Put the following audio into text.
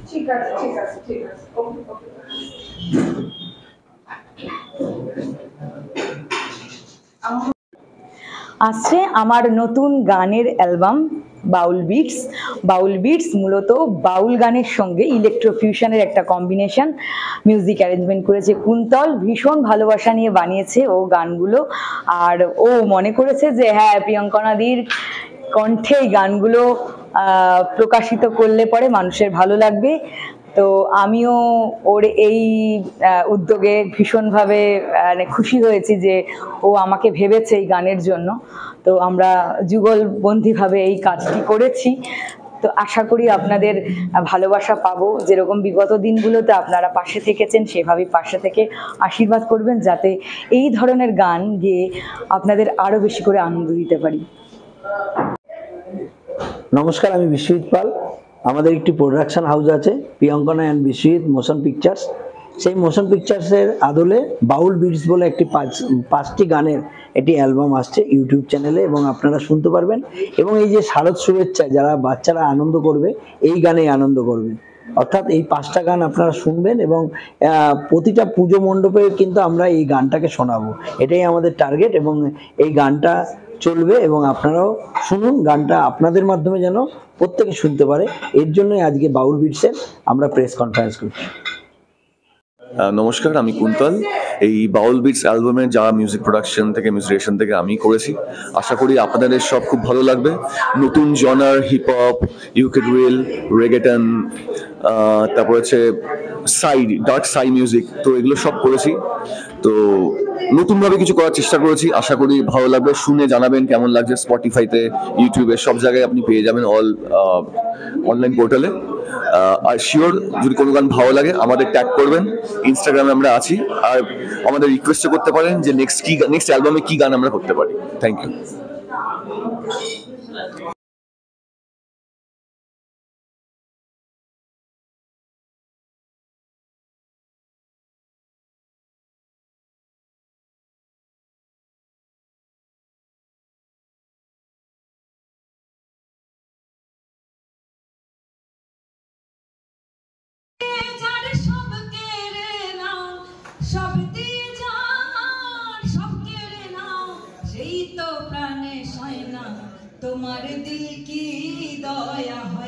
ঠিক আছে ঠিক আছে ঠিক আছে ওকে ওকে আসছে আমার নতুন গানের অ্যালবাম বাউল বিটস। বাউল বিটস মূলত বাউল গানের সঙ্গে ইলেকট্রো ফিউশনের একটা কম্বিনেশন। মিউজিক অ্যারেঞ্জমেন্ট করেছে কুন্তল, ভীষণ ভালোবাসা নিয়ে বানিয়েছে ও গানগুলো। আর ও মনে করেছে যে হ্যাঁ, প্রিয়ঙ্কনাদির কণ্ঠে এই গানগুলো প্রকাশিত করলে পরে মানুষের ভালো লাগবে। তো আমিও ওর এই উদ্যোগে ভীষণভাবে খুশি হয়েছি যে ও আমাকে ভেবেছে এই গানের জন্য। তো আমরা যুগলবন্দিভাবে এই কাজটি করেছি। তো আশা করি আপনাদের ভালোবাসা পাবো, যেরকম বিগত দিনগুলোতে আপনারা পাশে থেকেছেন সেভাবেই পাশে থেকে আশীর্বাদ করবেন, যাতে এই ধরনের গান গেয়ে আপনাদের আরও বেশি করে আনন্দ দিতে পারি। নমস্কার, আমি বিশ্বজিৎ পাল। আমাদের একটি প্রোডাকশন হাউস আছে, প্রিয়ঙ্কনা অ্যান্ড বিশ্বজিৎ মোশন পিকচার্স। সেই মোশন পিকচার্সের আদলে বাউল বিটস বলে একটি পাঁচটি গানের একটি অ্যালবাম আসছে ইউটিউব চ্যানেলে, এবং আপনারা শুনতে পারবেন। এবং এই যে শারদ শুভেচ্ছা, যারা বাচ্চারা আনন্দ করবে এই গানেই আনন্দ করবে, অর্থাৎ এই 5টা গান আপনারা শুনবেন এবং প্রতিটা পুজো মণ্ডপে কিন্তু আমরা এই গানটাকে শোনাবো, এটাই আমাদের টার্গেট। এবং এই গানটা চলবে এবং আপনারাও শুনুন, গানটা আপনাদের মাধ্যমে যেন প্রত্যেকে শুনতে পারে, এর জন্যই আজকে বাউল বিটসের আমরা প্রেস কনফারেন্স করছি। নমস্কার, আমি কুন্তল। এই বাউল বিটস অ্যালবামের যা মিউজিক প্রোডাকশন থেকে মিউজিশিয়ান থেকে আমি করেছি, আশা করি আপনাদের সব খুব ভালো লাগবে। নতুন genre, hip hop, UK drill, reggaeton, তারপর হচ্ছে ডার্ক সাই মিউজিক, তো এগুলো সব করেছি। তো নতুনভাবে কিছু করার চেষ্টা করেছি, আশা করি ভালো লাগবে। শুনে জানাবেন কেমন লাগছে। স্পটিফাইতে, ইউটিউবে, সব জায়গায় আপনি পেয়ে যাবেন, অনলাইন পোর্টালে। আর শিওর, যদি কোনো গান ভালো লাগে আমাদের ট্যাগ করবেন, ইনস্টাগ্রামে আমরা আছি। আর আমাদের রিকোয়েস্ট করতে পারেন যে নেক্সট অ্যালবামে কি গান আমরা করতে পারি। Thank you. সব দিয়ে যান, সব কেড়ে নাও, সেই তো প্রাণে সয় না, তোমার দিল কি দয়া হয়।